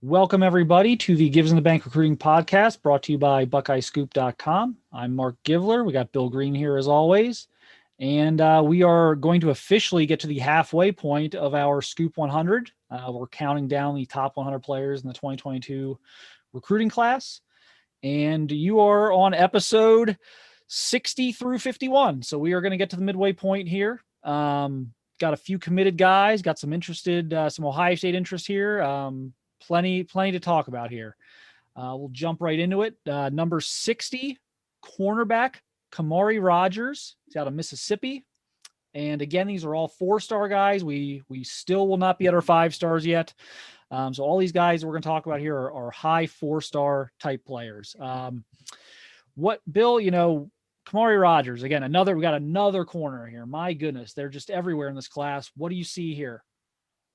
Welcome, everybody, to the Gives in the Bank Recruiting Podcast brought to you by BuckeyeScoop.com. I'm Marc Givler. We got Bill Greene here as always. And we are going to officially get to the halfway point of our Scoop 100. We're counting down the top 100 players in the 2022 recruiting class. And you are on episode 60 through 51. So we are going to get to the midway point here. Got a few committed guys, got some interested, some Ohio State interest here. Plenty to talk about here. We'll jump right into it. Number 60, cornerback Kamari Rogers. He's out of Mississippi. And again, these are all 4-star guys. We still will not be at our 5 stars yet. So all these guys we're going to talk about here are high 4-star type players. What, Bill, Kamari Rogers, again, we got another corner here. My goodness, they're just everywhere in this class. What do you see here?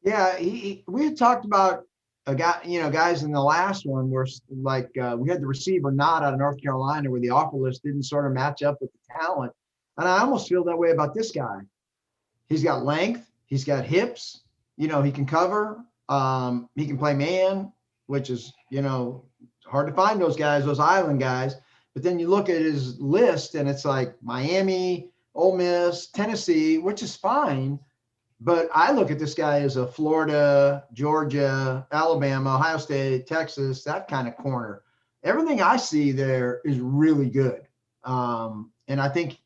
Yeah, we had talked about a guy, guys in the last one where we had the receiver not out of North Carolina where the offer list didn't sort of match up with the talent. And I almost feel that way about this guy. He's got length, he's got hips, he can cover, he can play man, which is, hard to find those guys, those island guys. But then you look at his list and it's like Miami, Ole Miss, Tennessee, which is fine. But I look at this guy as a Florida, Georgia, Alabama, Ohio State, Texas, that kind of corner. Everything I see there is really good. And I think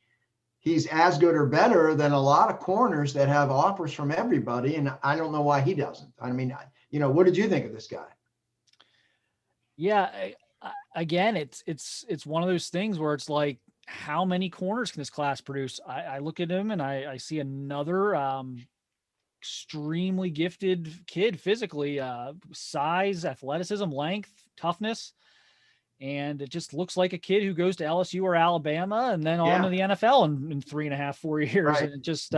he's as good or better than a lot of corners that have offers from everybody. And I don't know why he doesn't. I mean, what did you think of this guy? Yeah, again, it's one of those things where it's like, how many corners can this class produce? I look at him and I see another extremely gifted kid physically, size, athleticism, length, toughness. And it just looks like a kid who goes to LSU or Alabama and then on to the NFL in 3.5, 4 years. Right. And it just,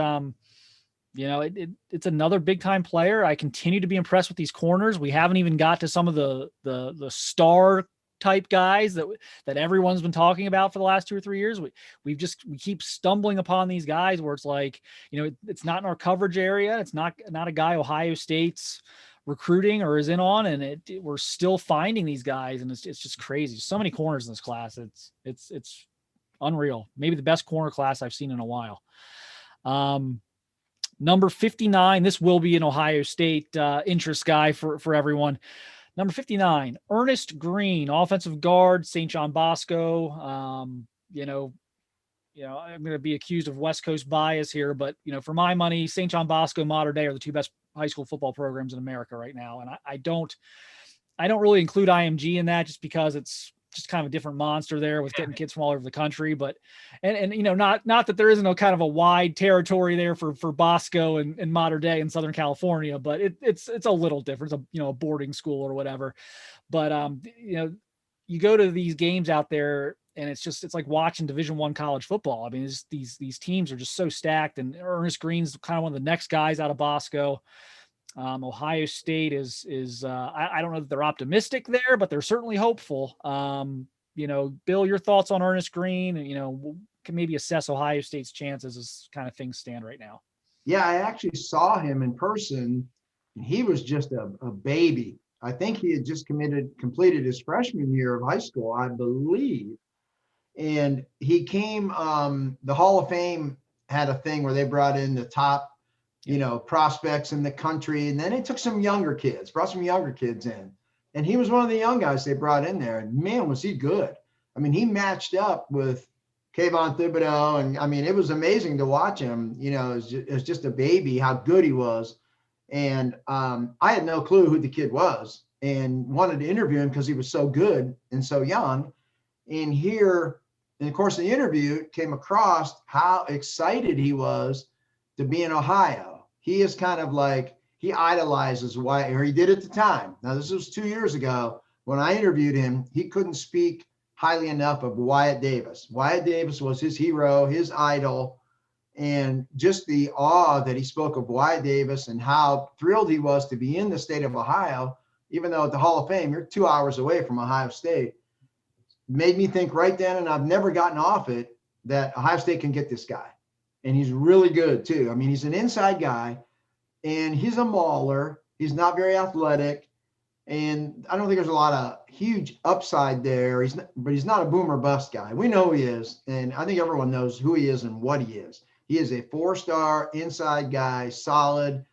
it's another big time player. I continue to be impressed with these corners. We haven't even got to some of the star type guys that everyone's been talking about for the last 2 or 3 years. We keep stumbling upon these guys where it's like, it's not in our coverage area. It's not a guy Ohio State's recruiting or is in on, and we're still finding these guys, and it's just crazy. So many corners in this class. It's unreal. Maybe the best corner class I've seen in a while. Number 59, this will be an Ohio State interest guy for everyone. Number 59, Ernest Greene, offensive guard, St. John Bosco. I'm going to be accused of West Coast bias here, but for my money, St. John Bosco, Mater Dei are the 2 best high school football programs in America right now. And I don't really include IMG in that just because it's just kind of a different monster there with getting kids from all over the country. But, and not that there isn't a kind of a wide territory there for Bosco and Mater Dei in Southern California, but it's a little different. It's a boarding school or whatever. But, you go to these games out there and it's like watching Division I college football. I mean, these teams are just so stacked, and Ernest Greene's kind of one of the next guys out of Bosco. Ohio State is I don't know that they're optimistic there, but they're certainly hopeful. Bill, your thoughts on Ernest Greene, and can maybe assess Ohio State's chances as kind of things stand right now. Yeah, I actually saw him in person, and he was just a baby. I think he had just completed his freshman year of high school, I believe. And he came, the Hall of Fame had a thing where they brought in the top, prospects in the country. And then they took brought some younger kids in. And he was one of the young guys they brought in there. And man, was he good. I mean, he matched up with Kayvon Thibodeau. And I mean, it was amazing to watch him, as just a baby, how good he was. And I had no clue who the kid was and wanted to interview him because he was so good and so young. And here, in the course of the interview, came across how excited he was to be in Ohio. He is kind of like, he idolizes Wyatt, or he did at the time. Now, this was 2 years ago. When I interviewed him, he couldn't speak highly enough of Wyatt Davis. Wyatt Davis was his hero, his idol, and just the awe that he spoke of Wyatt Davis and how thrilled he was to be in the state of Ohio, even though at the Hall of Fame, you're 2 hours away from Ohio State. Made me think right then, and I've never gotten off it, that Ohio State can get this guy. And he's really good too. I mean, he's an inside guy, and he's a mauler. He's not very athletic. And I don't think there's a lot of huge upside there. But he's not a boomer bust guy. We know who he is, and I think everyone knows who he is and what he is. He is a 4-star inside guy, solid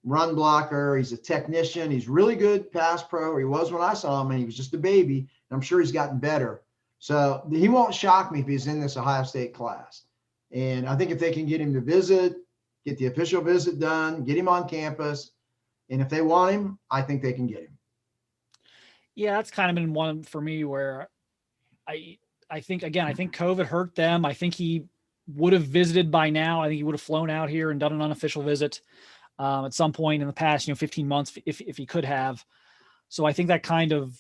run blocker. He's a technician. He's really good pass pro. He was when I saw him, and he was just a baby. And I'm sure he's gotten better. So he won't shock me if he's in this Ohio State class. And I think if they can get him to visit, get the official visit done, get him on campus, and if they want him, I think they can get him. Yeah, that's kind of been one for me where I think again, I think COVID hurt them. I think he would have visited by now. I think he would have flown out here and done an unofficial visit at some point in the past, 15 months if he could have. So I think that kind of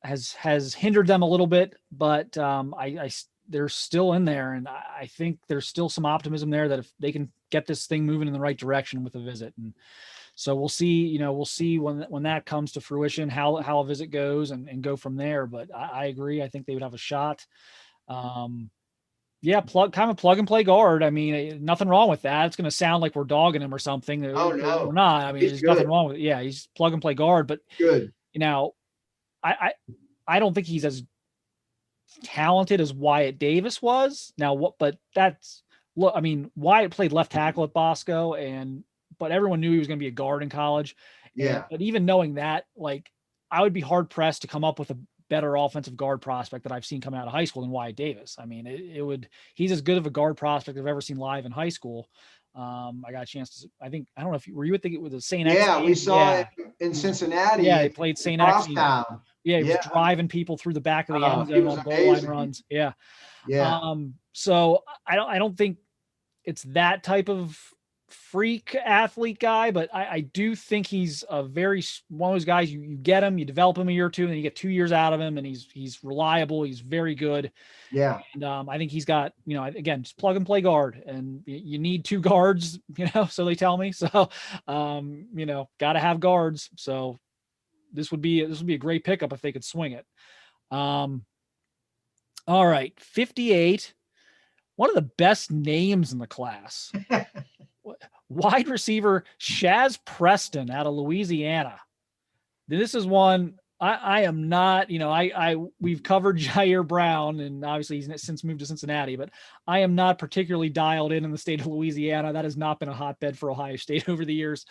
has hindered them a little bit, but they're still in there, and I think there's still some optimism there that if they can get this thing moving in the right direction with a visit. And so we'll see, we'll see when that comes to fruition, how a visit goes and go from there. But I agree. I think they would have a shot. Yeah, plug and play guard. I mean, nothing wrong with that. It's going to sound like we're dogging him or something. Oh, no. We're not. I mean, there's nothing wrong with it. Yeah, he's plug and play guard, but good. I don't think he's as talented as Wyatt Davis was. Now, but look, I mean, Wyatt played left tackle at Bosco, but everyone knew he was going to be a guard in college. Yeah. But even knowing that, like, I would be hard pressed to come up with a better offensive guard prospect that I've seen coming out of high school than Wyatt Davis. I mean, he's as good of a guard prospect I've ever seen live in high school. I got a chance to, I don't know if were you with the St. X? Yeah, we saw it in Cincinnati. Yeah, he played St. X. Yeah, he was driving people through the back of the end zone on goal line runs. Yeah. Yeah. So I don't think it's that type of freak athlete guy, but I do think he's one of those guys you get him, you develop him a year or two, and then you get 2 years out of him, and he's reliable, he's very good. Yeah. And I think he's got, again, just plug and play guard, and you need 2 guards, so they tell me. So got to have guards. So this would be a great pickup if they could swing it. All right, 58. One of the best names in the class. Wide receiver Shaz Preston out of Louisiana. This is one I am not, we've covered Jair Brown, and obviously he's since moved to Cincinnati, but I am not particularly dialed in the state of Louisiana. That has not been a hotbed for Ohio State over the years.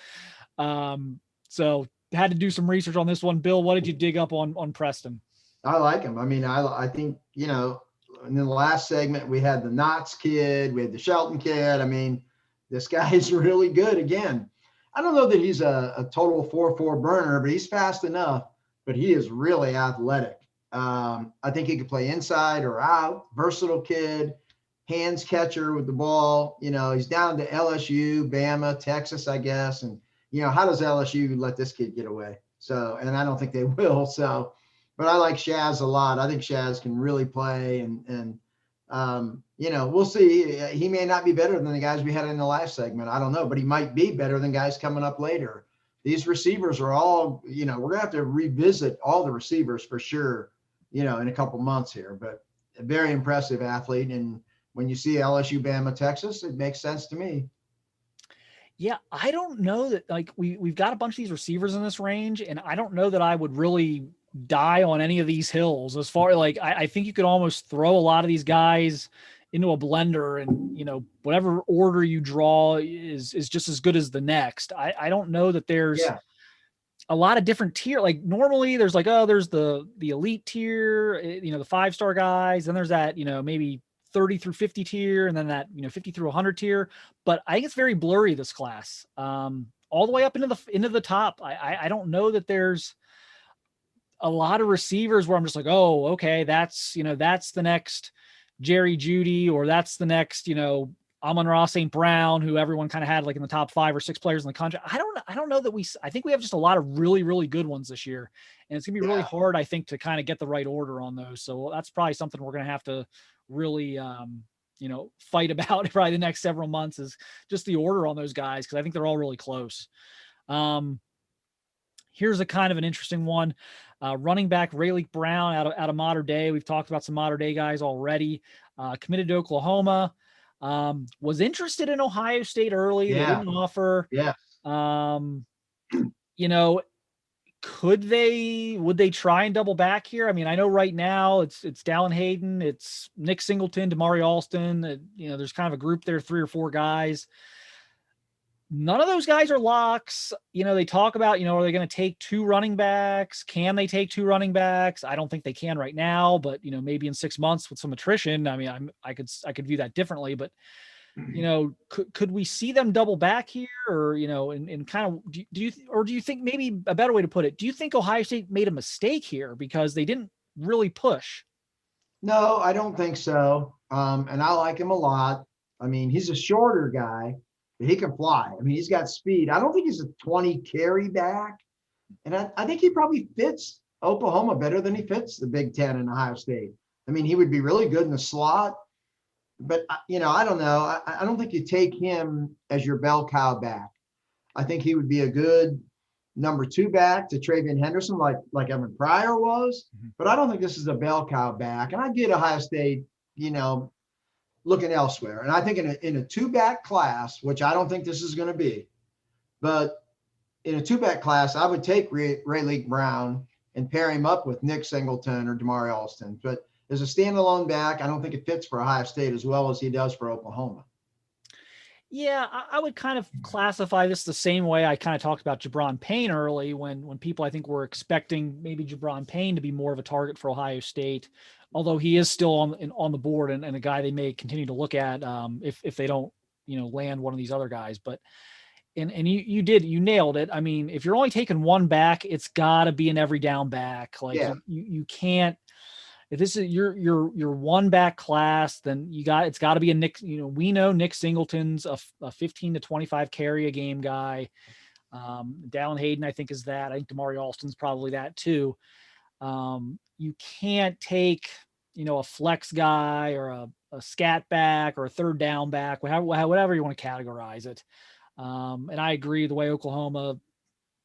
So had to do some research on this one. Bill, what did you dig up on Preston? I like him. I mean, I think, in the last segment, we had the Knotts kid, we had the Shelton kid. I mean, this guy is really good again. I don't know that he's a total 4-4 burner, but he's fast enough, but he is really athletic. I think he could play inside or out, versatile kid, hands catcher with the ball. He's down to LSU, Bama, Texas, I guess. And, how does LSU let this kid get away? So, and I don't think they will. So, but I like Shaz a lot. I think Shaz can really play, and we'll see. He may not be better than the guys we had in the last segment. I don't know, but he might be better than guys coming up later. These receivers are all, we're going to have to revisit all the receivers for sure, in a couple months here, but a very impressive athlete. And when you see LSU, Bama, Texas, it makes sense to me. Yeah, I don't know that, like, we've got a bunch of these receivers in this range, and I don't know that I would really die on any of these hills. As far like, I think you could almost throw a lot of these guys into a blender, and whatever order you draw is just as good as the next. I don't know that there's a lot of different tier. Like, normally there's there's the elite tier, the 5-star guys, and there's that maybe 30 through 50 tier, and then that 50 through 100 tier. But I think it's very blurry, this class, all the way up into the top. I don't know that there's a lot of receivers where I'm just like, oh, okay, that's the next Jerry Jeudy, or that's the next Amon-Ra St. Brown, who everyone kind of had like in the top 5 or 6 players in the country. I don't know that I think we have just a lot of really, really good ones this year, and it's gonna be really hard, I think, to kind of get the right order on those. So that's probably something we're gonna have to really fight about probably the next several months, is just the order on those guys, because I think they're all really close. Here's a kind of an interesting one. Running back Rayleigh Brown out of Mater Dei. We've talked about some Mater Dei guys already. Committed to Oklahoma. Was interested in Ohio State early. They didn't offer. Yeah. would they try and double back here? I mean, I know right now it's Dallin Hayden, it's Nick Singleton, Damari Alston. There's kind of a group there, 3 or 4 guys. None of those guys are locks. They talk about, are they going to take 2 running backs? Can they take 2 running backs? I don't think they can right now, but maybe in 6 months with some attrition, I mean, I could view that differently, but could we see them double back here, or and kind of do you think, maybe a better way to put it, do you think Ohio State made a mistake here because they didn't really push? No, I don't think so. And I like him a lot. I mean, he's a shorter guy, but he can fly. I mean, he's got speed. I don't think he's a 20 carry back. And I think he probably fits Oklahoma better than he fits the Big Ten and Ohio State. I mean, he would be really good in the slot. But, I don't know. I don't think you take him as your bell cow back. I think he would be a good number 2 back to Travion Henderson, like Evan Pryor was. But I don't think this is a bell cow back. And I get Ohio State, looking elsewhere. And I think in a 2-back class, which I don't think this is going to be, but in a 2-back class, I would take Rayleigh Brown and pair him up with Nick Singleton or Damari Alston. But as a standalone back, I don't think it fits for Ohio State as well as he does for Oklahoma. Yeah, I would kind of classify this the same way I kind of talked about Jabron Payne early, when people, I think, were expecting maybe Jabron Payne to be more of a target for Ohio State, although he is still on the board and a guy they may continue to look at if they don't land one of these other guys. But and you nailed it. I mean, if you're only taking 1 back, it's got to be an every down back. Like, yeah. you can't. If this is your 1-back class, then it's got to be a Nick. We know Nick Singleton's a 15 to 25 carry a game guy. Dallin Hayden, I think, is that. I think Damari Alston's probably that too. You can't take a flex guy or a scat back or a 3rd down back, whatever you want to categorize it. And I agree, the way Oklahoma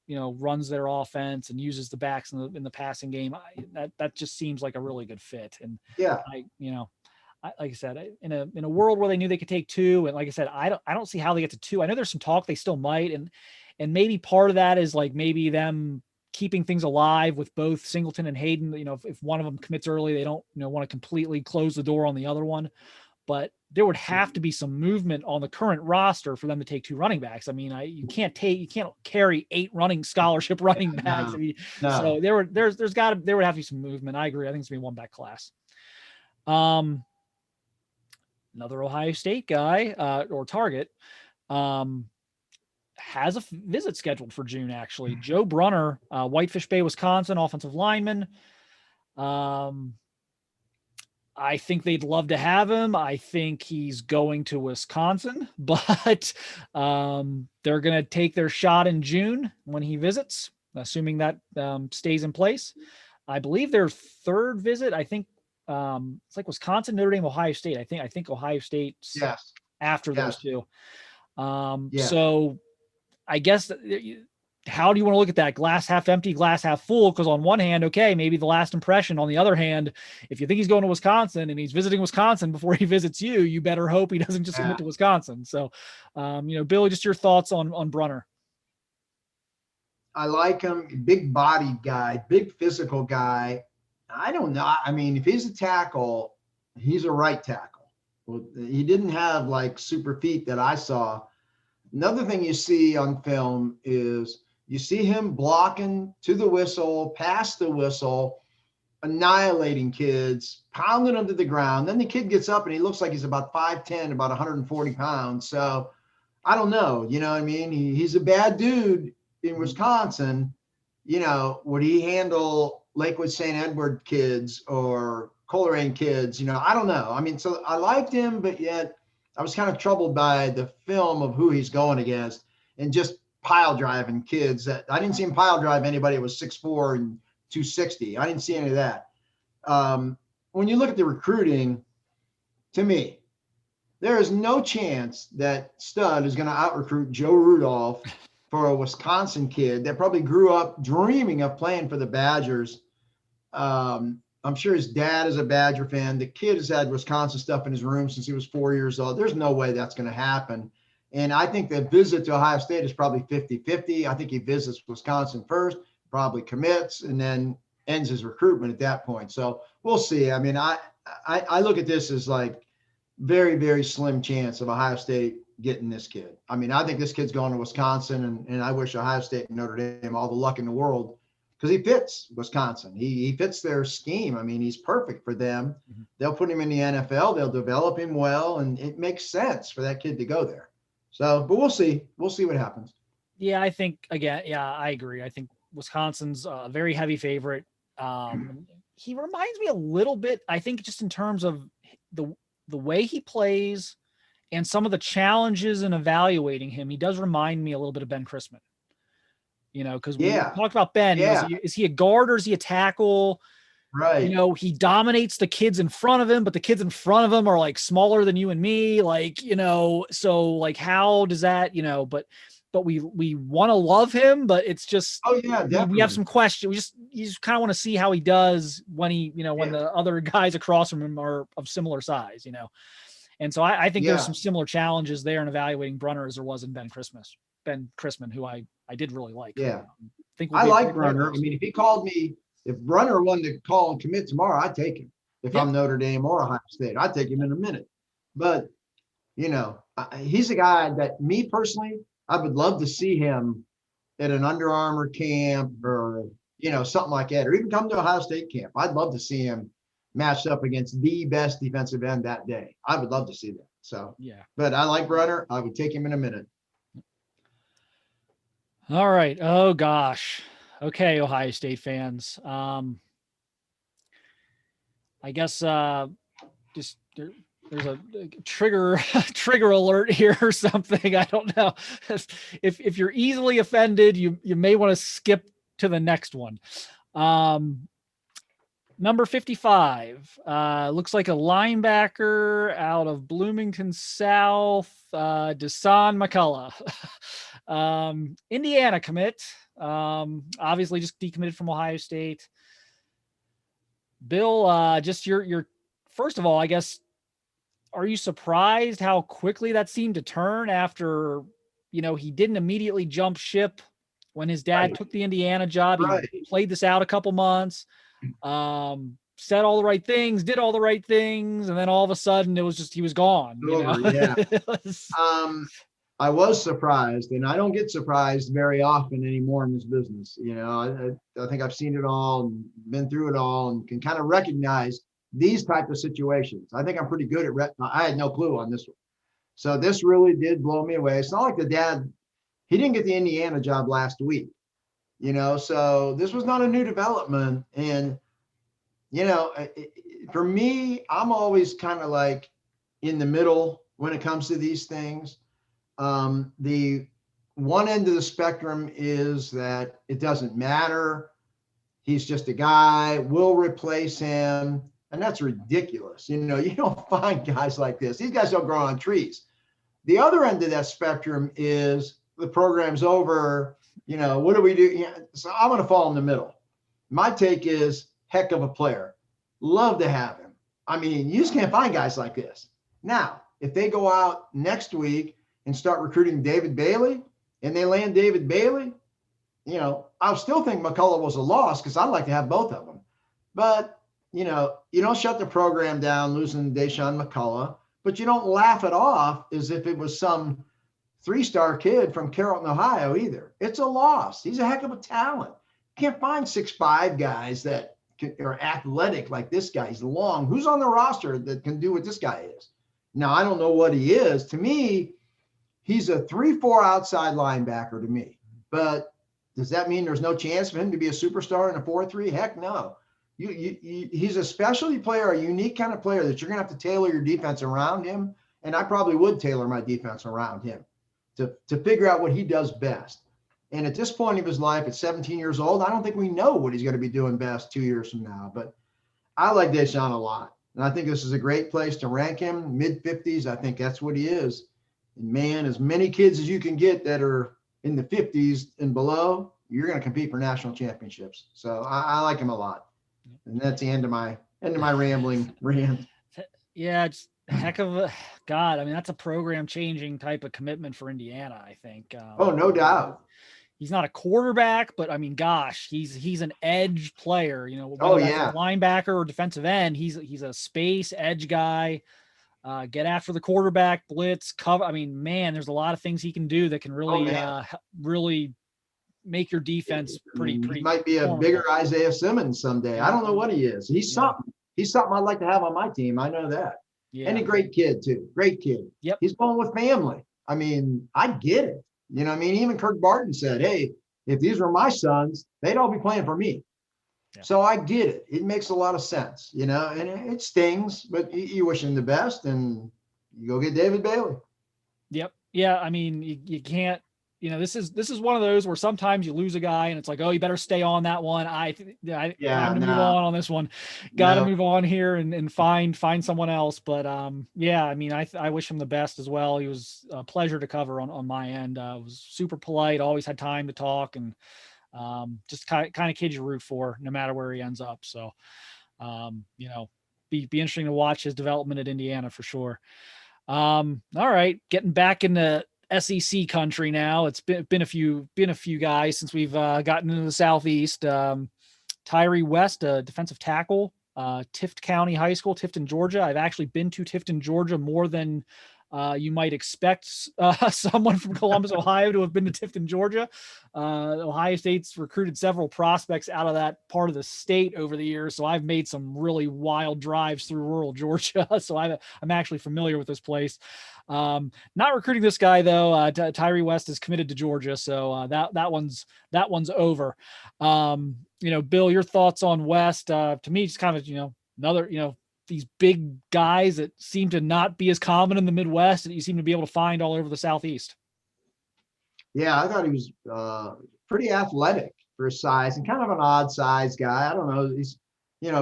runs their offense and uses the backs in the passing game, that just seems like a really good fit. And yeah, like I said, in a world where they knew they could take 2, and like I said, I don't see how they get to 2. I know there's some talk they still might, and maybe part of that is like maybe them keeping things alive with both Singleton and Hayden. If one of them commits early, they don't want to completely close the door on the other one. But there would have to be some movement on the current roster for them to take 2 running backs. I mean, you can't carry 8 scholarship running backs. No, I mean, no. So there would have to be some movement. I agree. I think it's gonna be 1-back class. Another Ohio State guy or target has a visit scheduled for June. Actually, Joe Brunner, Whitefish Bay, Wisconsin, offensive lineman. I think they'd love to have him. I think he's going to Wisconsin, but they're going to take their shot in June when he visits, assuming that stays in place. I believe their 3rd visit, I think it's like Wisconsin, Notre Dame, Ohio State. I think Ohio State's after those 2. So I guess how do you want to look at that? Glass half empty, glass half full? Because on one hand, okay, maybe the last impression. On the other hand, if you think he's going to Wisconsin and he's visiting Wisconsin before he visits you, you better hope he doesn't just commit to Wisconsin. So, Billy, just your thoughts on Brunner. I like him. Big bodied guy, big physical guy. I don't know. I mean, if he's a tackle, he's a right tackle. Well, he didn't have like super feet that I saw. Another thing you see on film is you see him blocking to the whistle, past the whistle, annihilating kids, pounding them to the ground. Then the kid gets up and he looks like he's about 5'10", about 140 pounds. So I don't know. You know what I mean? He's a bad dude in Wisconsin. Would he handle Lakewood St. Edward kids or Coleraine kids? I don't know. I mean, so I liked him, but yet I was kind of troubled by the film of who he's going against and just pile driving kids. That I didn't see him pile drive anybody that was 6'4" and 260. I didn't see any of that. When you look at the recruiting, to me, there is no chance that Stud is going to out-recruit Joe Rudolph for a Wisconsin kid that probably grew up dreaming of playing for the Badgers. I'm sure his dad is a Badger fan. The kid has had Wisconsin stuff in his room since he was 4 years old. There's no way that's going to happen. And I think the visit to Ohio State is probably 50-50. I think he visits Wisconsin first, probably commits and then ends his recruitment at that point. So we'll see. I mean, I look at this as like very, very slim chance of Ohio State getting this kid. I mean, I think this kid's going to Wisconsin, and I wish Ohio State and Notre Dame all the luck in the world because he fits Wisconsin. He fits their scheme. I mean, he's perfect for them. Mhm. They'll put him in the NFL. They'll develop him well, and it makes sense for that kid to go there. So, but we'll see. We'll see what happens. Yeah, I think again, yeah, I agree. I think Wisconsin's a very heavy favorite. He reminds me a little bit, I think, just in terms of the the way he plays and some of the challenges in evaluating him. He does remind me a little bit of Ben Christman. Because we Yeah, talked about Ben. yeah, Is he a guard or is he a tackle? right. He dominates the kids in front of him, but the kids in front of him are like smaller than you and me. So like how does that, but we want to love him, but it's just Oh yeah, we have definitely. some questions. You just kind of want to see how he does when when Yeah, the other guys across from him are of similar size. And so I think there's yeah, some similar challenges there in evaluating Brunner as there was in Ben Christman, who I did really like. yeah. Think will I be a like great player for Brunner. I us. mean, if he called me, if Brunner wanted to call and commit tomorrow, I'd take him. If Yeah. I'm Notre Dame or Ohio State, I'd take him in a minute. But he's a guy that me personally, I would love to see him at an Under Armour camp or something like that, or even come to Ohio State camp. I'd love to see him matched up against the best defensive end that day. I would love to see that. So, Yeah. but I like Brunner. I would take him in a minute. All right. Oh gosh. Okay, Ohio State fans. I guess just there's a trigger trigger alert here or something. I don't know. If you're easily offended, you may want to skip to the next one. Number 55 looks like a linebacker out of Bloomington South, Desan McCullough. Indiana commit. Obviously just decommitted from Ohio State. Bill, just your first of all, I guess, are you surprised how quickly that seemed to turn after, he didn't immediately jump ship when his dad Right, took the Indiana job? He right. played this out a couple months, said all the right things, did all the right things, and then all of a sudden it was just he was gone. Over, yeah. It was- Um, I was surprised, and I don't get surprised very often anymore in this business. I think I've seen it all and been through it all and can kind of recognize these type of situations. I think I'm pretty good at I had no clue on this one. So this really did blow me away. It's not like the dad, he didn't get the Indiana job last week, so this was not a new development. And, for me, I'm always kind of like in the middle when it comes to these things. The one end of the spectrum is that it doesn't matter. He's just a guy. We'll replace him. And that's ridiculous. You don't find guys like this. These guys don't grow on trees. The other end of that spectrum is the program's over. What do we do? So I'm going to fall in the middle. My take is heck of a player. Love to have him. I mean, you just can't find guys like this. Now, if they go out next week and start recruiting David Bailey and they land David Bailey, I'll still think McCullough was a loss because I'd like to have both of them. But, you don't shut the program down losing Deshaun McCullough, but you don't laugh it off as if it was some 3-star kid from Carrollton, Ohio either. It's a loss. He's a heck of a talent. Can't find 6'5" guys that are athletic like this guy. He's long. Who's on the roster that can do what this guy is? Now, I don't know what he is. To me, he's a 3-4 outside linebacker to me. But does that mean there's no chance for him to be a superstar in a 4-3? Heck no. He's a specialty player, a unique kind of player that you're going to have to tailor your defense around him. And I probably would tailor my defense around him to figure out what he does best. And at this point of his life, at 17 years old, I don't think we know what he's going to be doing best 2 years from now. But I like Deshaun a lot. And I think this is a great place to rank him, mid-50s. I think that's what he is. And man, as many kids as you can get that are in the 50s and below, you're going to compete for national championships. So I like him a lot. And that's the end of my rambling rant. yeah, it's heck of a God. I mean, that's a program changing type of commitment for Indiana, I think. Oh, no doubt. he's not a quarterback, but I mean, gosh, he's an edge player, Oh whether that's a yeah. linebacker or defensive end, he's a space edge guy. Get after the quarterback, blitz, cover. I mean, man, there's a lot of things he can do that can Oh really, man. really make your I defense mean, he pretty might be a bigger formidable. Isaiah Simmons someday. I Yeah, don't know what he is. He's yeah, something. He's something I'd like to have on my team. I know that. And yeah. a great kid too. Great kid. Yep. He's going with family. I mean, I get it. You know what I mean? Even Kirk Barton said, hey, if these were my sons, they'd all be playing for me. Yeah. So I get it. It makes a lot of sense, and it stings, but you wish him the best and you go get David Bailey. Yep. Yeah. I mean, you can't, this is one of those where sometimes you lose a guy and it's like, oh, you better stay on that one. Time Yeah, to move no, on this one. Got to no. move on here and find someone else. But yeah, I mean, I wish him the best as well. He was a pleasure to cover on my end. Was super polite, always had time to talk, and just kind of kid you root for no matter where he ends up. So, be interesting to watch his development at Indiana for sure. All right, getting back into SEC country now. It's been a few guys since we've gotten into the Southeast. Tyree West, a defensive tackle, Tift County High School, Tifton, Georgia. I've actually been to Tifton, Georgia more than you might expect someone from Columbus, Ohio to have been to Tifton, Georgia. Ohio State's recruited several prospects out of that part of the state over the years, so I've made some really wild drives through rural Georgia. So I'm actually familiar with this place. Not recruiting this guy though. Tyree West is committed to Georgia, so that one's over. Bill, your thoughts on West? To me, just kind of another these big guys that seem to not be as common in the Midwest that you seem to be able to find all over the Southeast. Yeah, I thought he was pretty athletic for his size and kind of an odd size guy. I don't know. He's,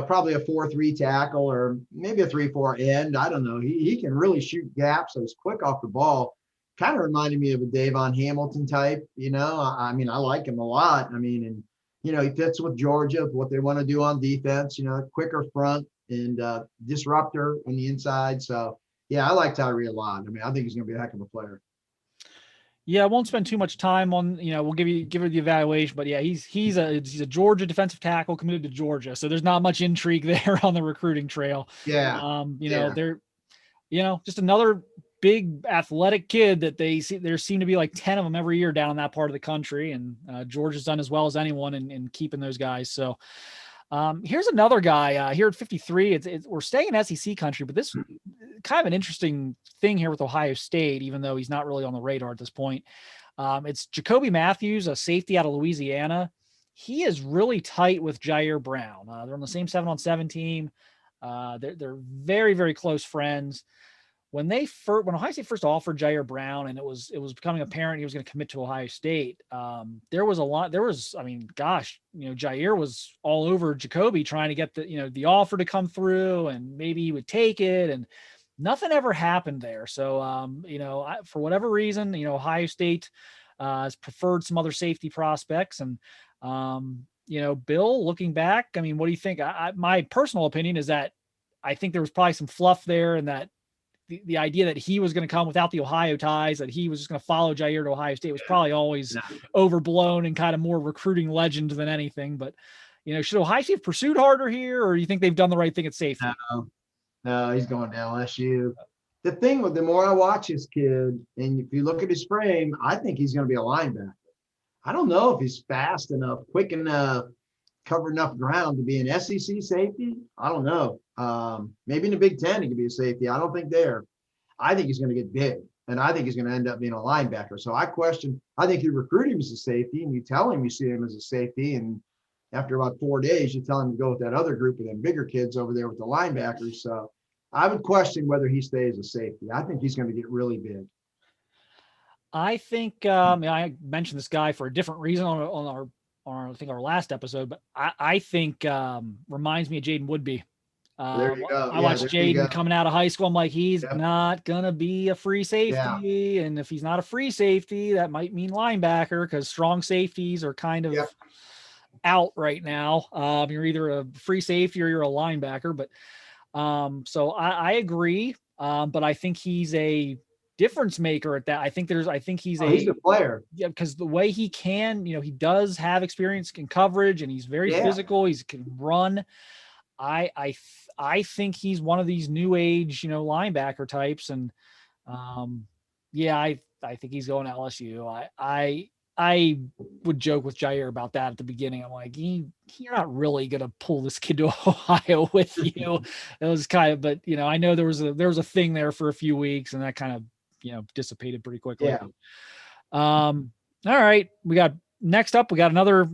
probably a 4-3 tackle or maybe a 3-4 end. I don't know. He can really shoot gaps. So he's quick off the ball. Kind of reminded me of a Davon Hamilton type. I mean, I like him a lot. I mean, and he fits with Georgia, what they want to do on defense. Quicker front and disruptor on the inside. So yeah, I like Tyree a lot. I mean, I think he's going to be a heck of a player. Yeah, I won't spend too much time on, we'll give her the evaluation, but yeah, he's a Georgia defensive tackle committed to Georgia. So there's not much intrigue there on the recruiting trail. Yeah. Yeah. They're, just another big athletic kid that there seem to be like 10 of them every year down in that part of the country. And Georgia's done as well as anyone in keeping those guys. So here's another guy here at 53. We're staying in SEC country, but this kind of an interesting thing here with Ohio State, even though he's not really on the radar at this point. It's Jacoby Matthews, a safety out of Louisiana. He is really tight with Jair Brown. They're on the same 7-on-7 team. They're very, very close friends. When Ohio State first offered Jair Brown and it was becoming apparent he was going to commit to Ohio State, there was, I mean, gosh, Jair was all over Jacoby trying to get the offer to come through and maybe he would take it, and nothing ever happened there. So, for whatever reason, Ohio State has preferred some other safety prospects. And, Bill, looking back, I mean, what do you think? My personal opinion is that I think there was probably some fluff there, and that the idea that he was going to come without the Ohio ties, that he was just going to follow Jair to Ohio State was probably always overblown and kind of more recruiting legend than anything. But, should Ohio State have pursued harder here, or do you think they've done the right thing at safety? No, he's going to LSU. The thing with the more I watch this kid, and if you look at his frame, I think he's going to be a linebacker. I don't know if he's fast enough, quick enough, cover enough ground to be an SEC safety. I don't know. Maybe in the Big Ten he could be a safety. I don't think there. I think he's going to get big, and I think he's going to end up being a linebacker. So I think you recruit him as a safety, and you tell him you see him as a safety, and after about 4 days, you tell him to go with that other group of them bigger kids over there with the linebackers. So I would question whether he stays a safety. I think he's going to get really big. I think I mentioned this guy for a different reason on our I think our last episode, but I think reminds me of Jaden Woodby. There you go. I watched Jaden coming out of high school. I'm like, he's not gonna be a free safety, and if he's not a free safety, that might mean linebacker, because strong safeties are kind of out right now. You're either a free safety or you're a linebacker, but so I agree. But I think he's a difference maker at that. I think he's He's a player. yeah, because the way he can, he does have experience in coverage and he's very Yeah. physical. He can run. I think he's one of these new age, linebacker types. And yeah, I think he's going to LSU. I would joke with Jair about that at the beginning. I'm like, you're not really gonna pull this kid to Ohio with you. It was kind of, but I know there was a thing there for a few weeks, and that kind of dissipated pretty quickly. Yeah. All right, we got next up. We got another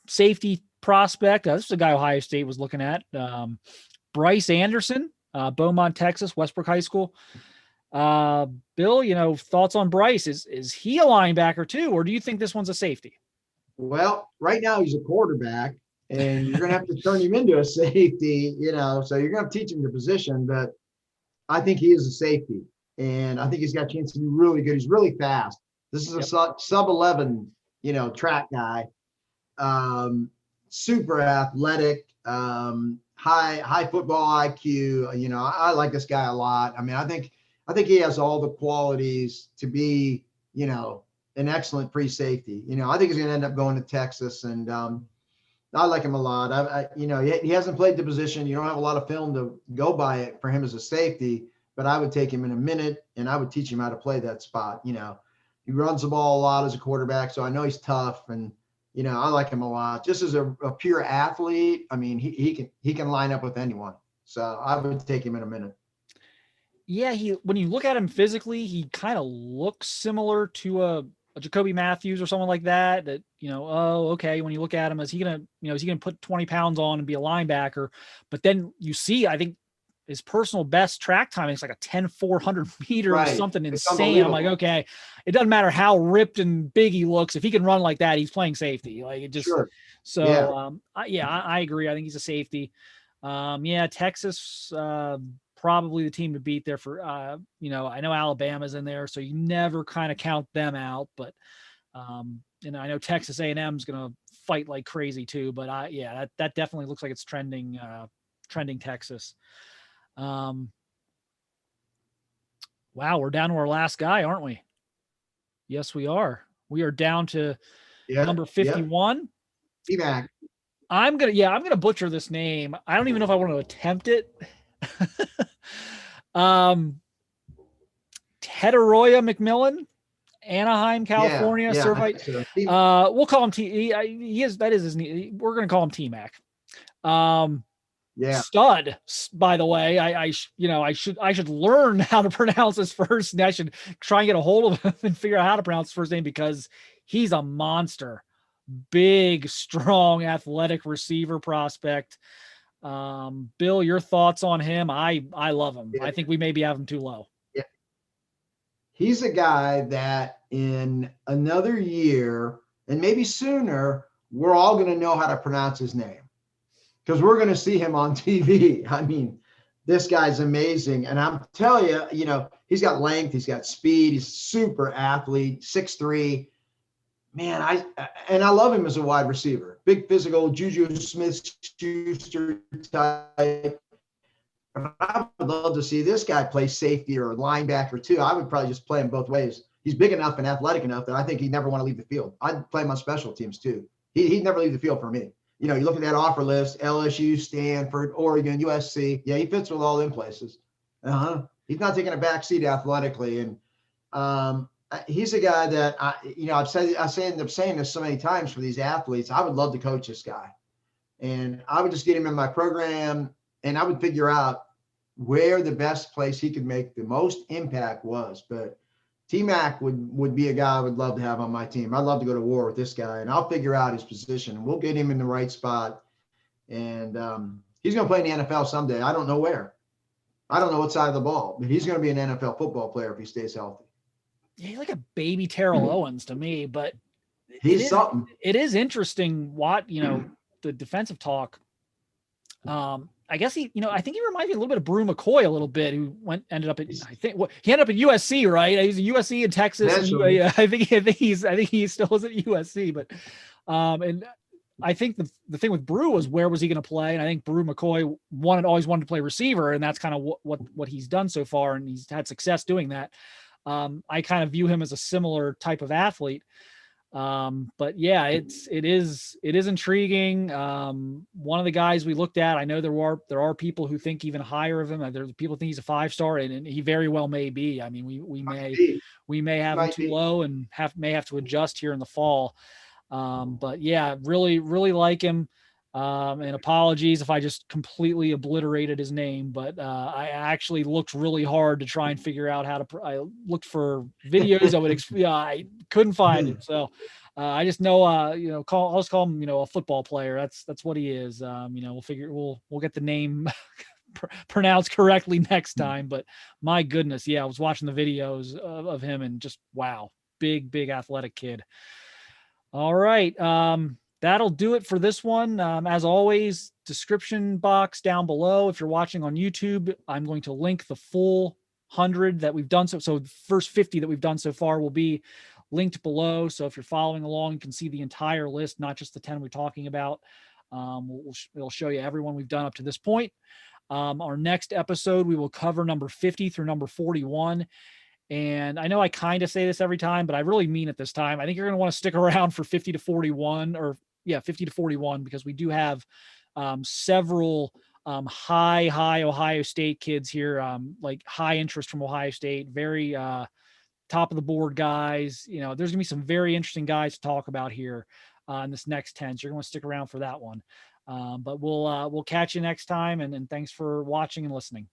safety prospect. This is a guy Ohio State was looking at. Bryce Anderson, Beaumont, Texas, Westbrook High School. Bill, thoughts on Bryce? Is he a linebacker too, or do you think this one's a safety? Well, right now he's a quarterback, and you're going to have to turn him into a safety, so you're going to teach him the position, but I think he is a safety, and I think he's got a chance to be really good. He's really fast. This is a sub 11, track guy, super athletic, high football IQ. I like this guy a lot. I mean, I think he has all the qualities to be, an excellent free safety. I think he's going to end up going to Texas, and I like him a lot. He hasn't played the position. You don't have a lot of film to go by it for him as a safety, but I would take him in a minute, and I would teach him how to play that spot. He runs the ball a lot as a quarterback, so I know he's tough, and I like him a lot. Just as a pure athlete, I mean, he can line up with anyone. So I would take him in a minute. Yeah, when you look at him physically, he kind of looks similar to a Jacoby Matthews or someone like that. Okay. When you look at him, is he gonna put 20 pounds on and be a linebacker? But then you see, I think his personal best track time is like a 10,400 meters or something insane. I'm like, okay, it doesn't matter how ripped and big he looks. If he can run like that, he's playing safety. Like it just, sure. So I agree. I think he's a safety. Texas, probably the team to beat there for, I know Alabama's in there, so you never kind of count them out, but, I know Texas A&M is going to fight like crazy too, but that definitely looks like it's trending Texas. Wow. We're down to our last guy, aren't we? Yes, we are. We are down to number 51. T-Mac. I'm going to butcher this name. I don't even know if I want to attempt it. Tetaroya McMillan, Anaheim, California. We'll call him T. We're going to call him T-Mac. Stud, by the way. I should learn how to pronounce his first name. I should try and get a hold of him and figure out how to pronounce his first name, because he's a monster. Big, strong, athletic receiver prospect. Bill, your thoughts on him? I love him. I think we maybe have him too low. Yeah. He's a guy that in another year, and maybe sooner, we're all going to know how to pronounce his name, because we're going to see him on TV. I mean, this guy's amazing. And I'm telling you, he's got length, he's got speed, he's a super athlete, 6'3". Man, I love him as a wide receiver. Big physical, Juju Smith-Schuster type. I would love to see this guy play safety or linebacker too. I would probably just play him both ways. He's big enough and athletic enough that I think he'd never want to leave the field. I'd play him on special teams too. He'd never leave the field for me. You look at that offer list: LSU, Stanford, Oregon, USC. Yeah, he fits with all them places. He's not taking a back seat athletically. And he's a guy that I end up saying this so many times for these athletes. I would love to coach this guy, and I would just get him in my program, and I would figure out where the best place he could make the most impact was. But T-Mac would be a guy I would love to have on my team. I'd love to go to war with this guy, and I'll figure out his position, and we'll get him in the right spot. And he's going to play in the NFL someday. I don't know where. I don't know what side of the ball, but he's going to be an NFL football player if he stays healthy. Yeah, he's like a baby Terrell Owens to me, but he's something. It is interesting what, the defensive talk. I guess I think he reminds me a little bit of Brew McCoy a little bit, who ended up at USC, right? He's at USC in Texas. And, I think he still is at USC, but and I think the thing with Brew was, where was he going to play? And I think Brew McCoy always wanted to play receiver, and that's kind of what he's done so far, and he's had success doing that. I kind of view him as a similar type of athlete. But yeah, it is intriguing. One of the guys we looked at, I know there are people who think even higher of him. There's people think he's a 5-star, and he very well may be. I mean, we Might may be. we may He have him might too be. low and may have to adjust here in the fall. But yeah, really, really like him. And apologies if I just completely obliterated his name, but I actually looked really hard to try and figure out how to. I looked for videos that would. Yeah, I couldn't find it, so I just know. I'll just call him. A football player. That's what he is. We'll get the name pronounced correctly next time. But my goodness, yeah, I was watching the videos of him and just wow, big athletic kid. All right. That'll do it for this one. As always, description box down below. If you're watching on YouTube, I'm going to link the full 100 that we've done. So the first 50 that we've done so far will be linked below. So if you're following along, you can see the entire list, not just the 10 we're talking about. It'll show you everyone we've done up to this point. Our next episode, we will cover number 50 through number 41. And I know I kind of say this every time, but I really mean it this time. I think you're going to want to stick around for 50 to 41 or 50 to 41, because we do have several high Ohio State kids here, like high interest from Ohio State, very top of the board guys. There's going to be some very interesting guys to talk about here in this next 10. So you're going to stick around for that one. But we'll catch you next time. And thanks for watching and listening.